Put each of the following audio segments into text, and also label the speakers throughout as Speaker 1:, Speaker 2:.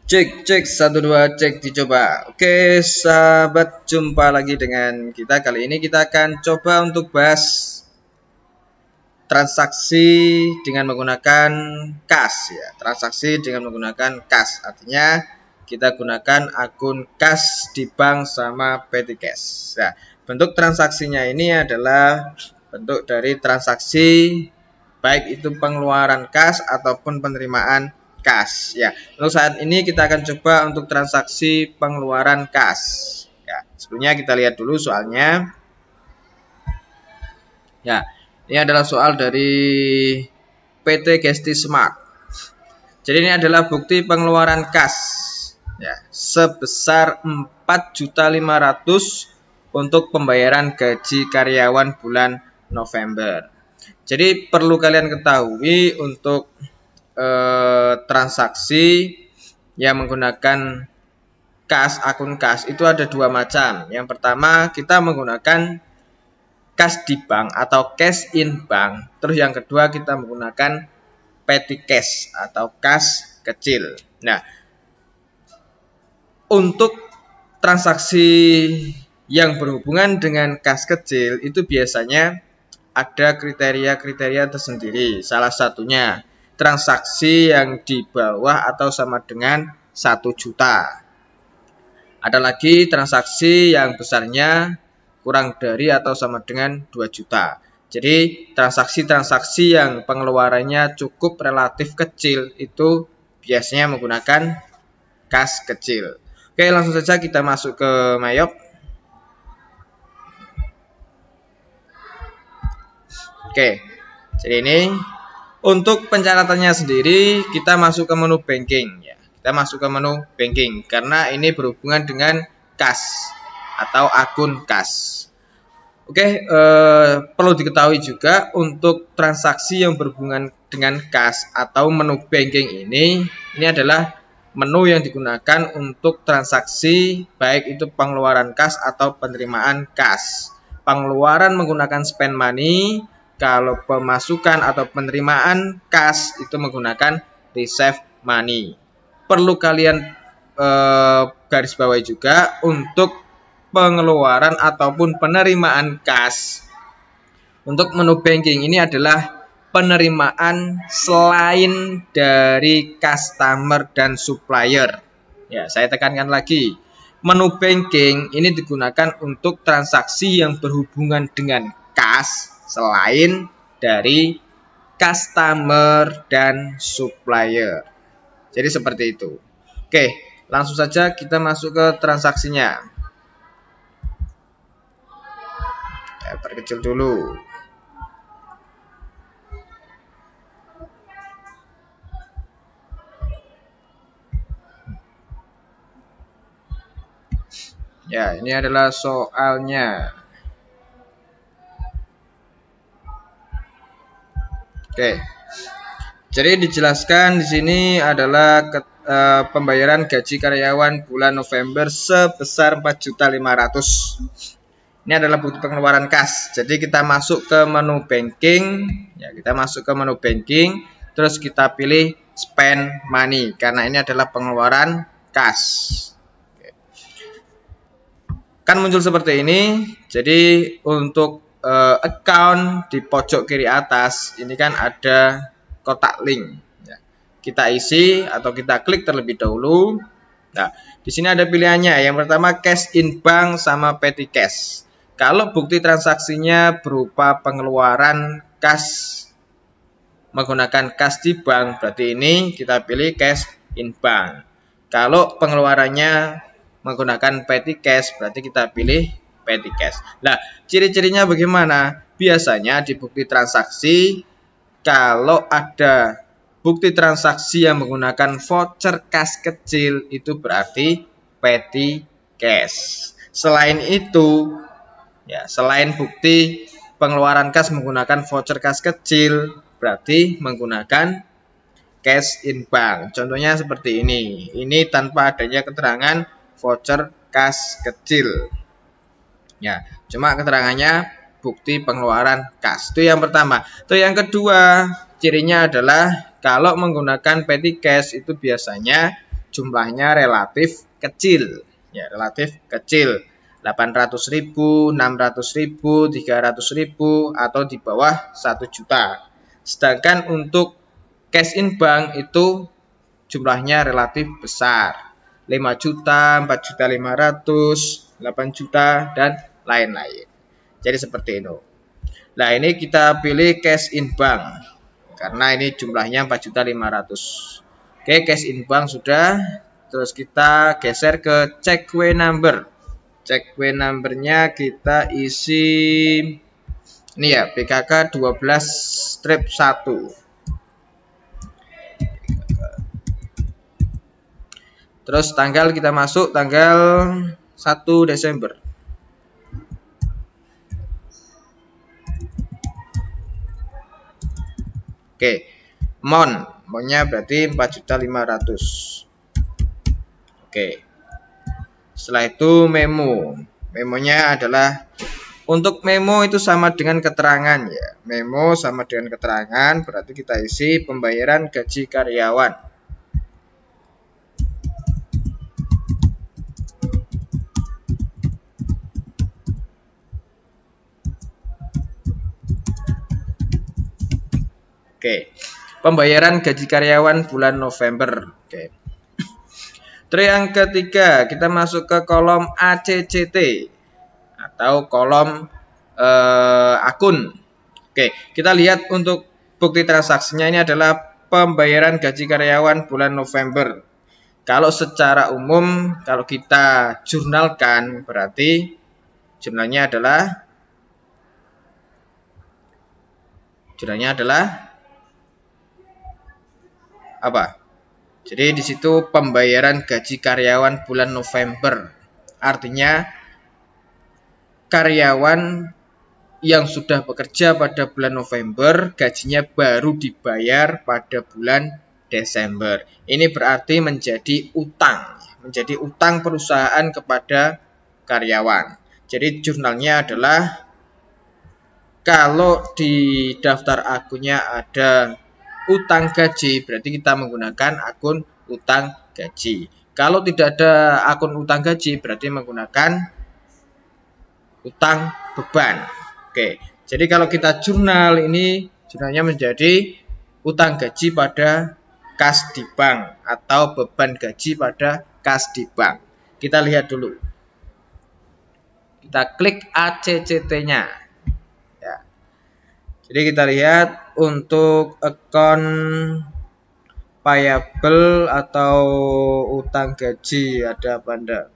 Speaker 1: Cek, cek, 1, 2, cek, dicoba. Oke, sahabat, jumpa lagi dengan kita. Kali ini kita akan coba untuk bahas transaksi dengan menggunakan kas ya. Transaksi dengan menggunakan kas. Artinya kita gunakan akun kas di bank sama petty cash. Nah, bentuk transaksinya ini adalah bentuk dari transaksi baik itu pengeluaran kas ataupun penerimaan kas ya. Untuk saat ini kita akan coba untuk transaksi pengeluaran kas ya. Sebelumnya kita lihat dulu soalnya ya. Ini adalah soal dari PT Gesti Smart. Jadi ini adalah bukti pengeluaran kas ya, sebesar 4.500.000 untuk pembayaran gaji karyawan bulan November. Jadi perlu kalian ketahui untuk transaksi yang menggunakan kas, akun kas itu ada dua macam. Yang pertama kita menggunakan kas di bank atau cash in bank. Terus yang kedua kita menggunakan petty cash atau kas kecil. Nah, untuk transaksi yang berhubungan dengan kas kecil itu biasanya ada kriteria-kriteria tersendiri. Salah satunya transaksi yang di bawah atau sama dengan 1 juta. Ada lagi transaksi yang besarnya kurang dari atau sama dengan 2 juta. Jadi transaksi-transaksi yang pengeluarannya cukup relatif kecil itu biasanya menggunakan kas kecil. Oke, langsung saja kita masuk ke Mayop. Oke, jadi ini untuk pencatatannya sendiri kita masuk ke menu banking ya. Kita masuk ke menu banking karena ini berhubungan dengan kas atau akun kas. Oke, perlu diketahui juga untuk transaksi yang berhubungan dengan kas atau menu banking ini adalah menu yang digunakan untuk transaksi baik itu pengeluaran kas atau penerimaan kas. Pengeluaran menggunakan spend money. Kalau pemasukan atau penerimaan kas itu menggunakan receive money. Perlu kalian garis bawahi juga untuk pengeluaran ataupun penerimaan kas. Untuk menu banking ini adalah penerimaan selain dari customer dan supplier. Ya, saya tekankan lagi. Menu banking ini digunakan untuk transaksi yang berhubungan dengan kas selain dari customer dan supplier. Jadi seperti itu. Oke, langsung saja kita masuk ke transaksinya. Ya, perkecil dulu. Ya, ini adalah soalnya. Oke. Jadi dijelaskan di sini adalah pembayaran gaji karyawan bulan November sebesar 4.500.000. Ini adalah bukti pengeluaran kas. Jadi kita masuk ke menu banking, ya kita masuk ke menu banking, terus kita pilih spend money karena ini adalah pengeluaran kas. Kan muncul seperti ini. Jadi untuk account di pojok kiri atas ini kan ada kotak link ya. Kita isi atau kita klik terlebih dahulu. Nah, di sini ada pilihannya. Yang pertama cash in bank sama petty cash. Kalau bukti transaksinya berupa pengeluaran kas menggunakan kas di bank, berarti ini kita pilih cash in bank. Kalau pengeluarannya menggunakan petty cash, berarti kita pilih petty cash. Nah, ciri-cirinya bagaimana? Biasanya di bukti transaksi, kalau ada bukti transaksi yang menggunakan voucher kas kecil, itu berarti petty cash. Selain itu, ya, selain bukti pengeluaran kas menggunakan voucher kas kecil, berarti menggunakan cash in bank. Contohnya seperti ini. Ini tanpa adanya keterangan voucher kas kecil. Ya, cuma keterangannya bukti pengeluaran kas. Itu yang pertama. Itu yang kedua, cirinya adalah kalau menggunakan petty cash itu biasanya jumlahnya relatif kecil. Ya, relatif kecil. 800.000, 600.000, 300.000 atau di bawah 1 juta. Sedangkan untuk cash in bank itu jumlahnya relatif besar. 5 juta, 4 juta 500, 8 juta dan lain-lain. Jadi seperti itu. Nah, ini kita pilih cash in bank karena ini jumlahnya 4.500.000. Oke, cash in bank sudah. Terus kita geser ke check W number. Check W numbernya kita isi ini ya, PKK 12-1. Terus tanggal kita masuk tanggal 1 Desember. Oke, Monnya berarti 4.500.000. Oke. Setelah itu memonya adalah untuk memo itu sama dengan keterangan ya. Memo sama dengan keterangan berarti kita isi pembayaran gaji karyawan. Oke. Pembayaran gaji karyawan bulan November. Oke. Terus yang ketiga, kita masuk ke kolom ACCT atau kolom akun. Oke, kita lihat untuk bukti transaksinya ini adalah pembayaran gaji karyawan bulan November. Kalau secara umum, kalau kita jurnalkan, berarti jurnalnya adalah apa? Jadi di situ pembayaran gaji karyawan bulan November. Artinya karyawan yang sudah bekerja pada bulan November gajinya baru dibayar pada bulan Desember. Ini berarti menjadi utang perusahaan kepada karyawan. Jadi jurnalnya adalah kalau di daftar akunnya ada utang gaji, berarti kita menggunakan akun utang gaji. Kalau tidak ada akun utang gaji, berarti menggunakan utang beban. Oke, jadi kalau kita jurnal ini, jurnalnya menjadi utang gaji pada kas di bank atau beban gaji pada kas di bank. Kita lihat dulu. Kita klik ACCT-nya. Jadi kita lihat untuk akun payable atau utang gaji ada apa enggak?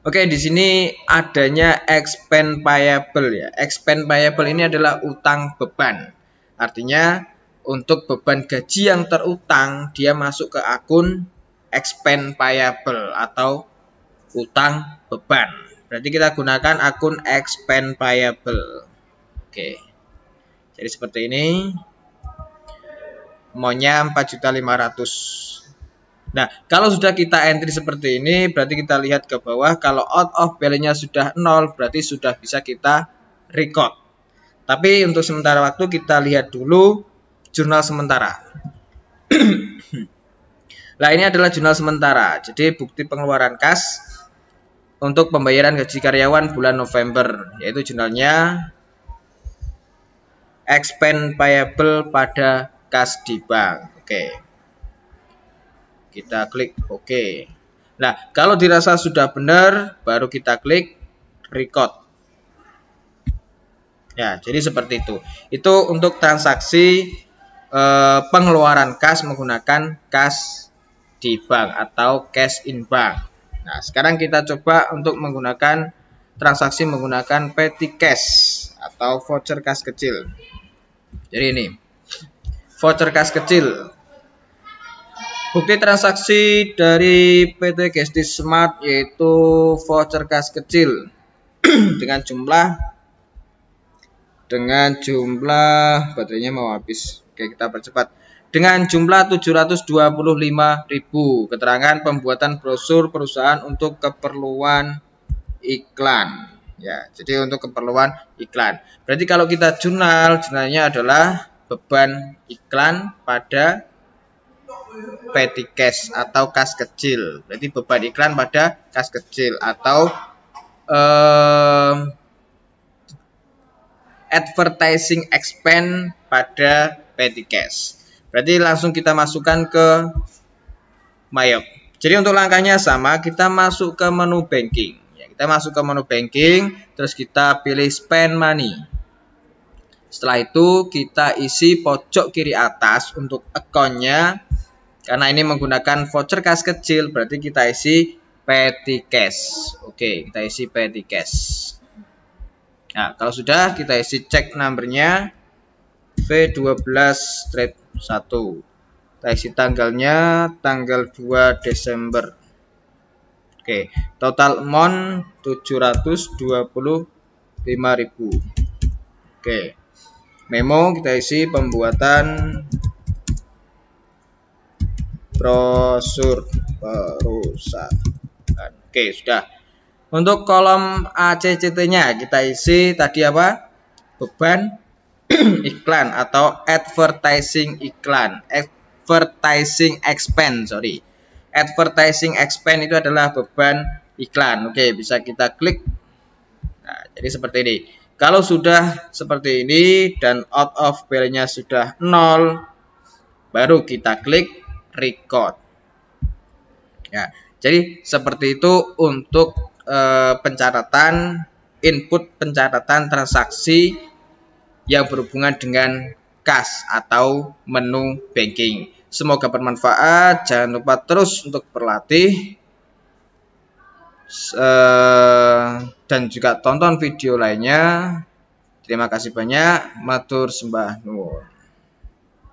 Speaker 1: Oke, di sini adanya expense payable ya. Expense payable ini adalah utang beban. Artinya untuk beban gaji yang terutang dia masuk ke akun expense payable atau utang beban. Berarti kita gunakan akun expense payable. Oke. Jadi seperti ini. Maunya 4.500.000. Nah, kalau sudah kita entry seperti ini, berarti kita lihat ke bawah. Kalau out of value-nya sudah 0, berarti sudah bisa kita record. Tapi untuk sementara waktu kita lihat dulu jurnal sementara. Nah, ini adalah jurnal sementara. Jadi bukti pengeluaran kas untuk pembayaran gaji karyawan bulan November, yaitu jurnalnya expense payable pada kas di bank. Oke. Kita klik OK. Nah, kalau dirasa sudah benar, baru kita klik record. Ya, jadi seperti itu. Itu untuk transaksi pengeluaran kas menggunakan kas di bank atau cash in bank. Nah, sekarang kita coba untuk menggunakan transaksi menggunakan petty cash atau voucher kas kecil. Jadi ini voucher kas kecil. Bukti transaksi dari PT Gesti Smart yaitu voucher kas kecil dengan jumlah baterainya mau habis. Oke, kita percepat. Dengan jumlah 725.000. Keterangan pembuatan brosur perusahaan untuk keperluan iklan. Ya, jadi untuk keperluan iklan. Berarti kalau kita jurnalnya adalah beban iklan pada petty cash atau kas kecil. Berarti beban iklan pada kas kecil atau advertising expense pada petty cash. Berarti langsung kita masukkan ke Mayop. Jadi untuk langkahnya sama, kita masuk ke menu banking. Ya, kita masuk ke menu banking, terus kita pilih spend money. Setelah itu kita isi pojok kiri atas untuk akunnya. Karena ini menggunakan voucher kas kecil, berarti kita isi petty cash. Oke, kita isi petty cash. Nah, kalau sudah kita isi check numbernya V12-1. Kita isi tanggalnya tanggal 2 Desember. Oke, total amount 725.000. Oke. Memo kita isi pembuatan brosur perusahaan. Oke, sudah. Untuk kolom ACCT-nya kita isi tadi apa? Beban iklan atau advertising iklan. Advertising expense, sorry. Advertising expense itu adalah beban iklan. Oke, bisa kita klik. Nah, jadi seperti ini. Kalau sudah seperti ini dan out of value-nya sudah 0, baru kita klik record. Ya, jadi seperti itu untuk pencatatan input pencatatan transaksi yang berhubungan dengan kas atau menu banking. Semoga bermanfaat. Jangan lupa terus untuk berlatih dan juga tonton video lainnya. Terima kasih banyak. Matur sembah nuwun.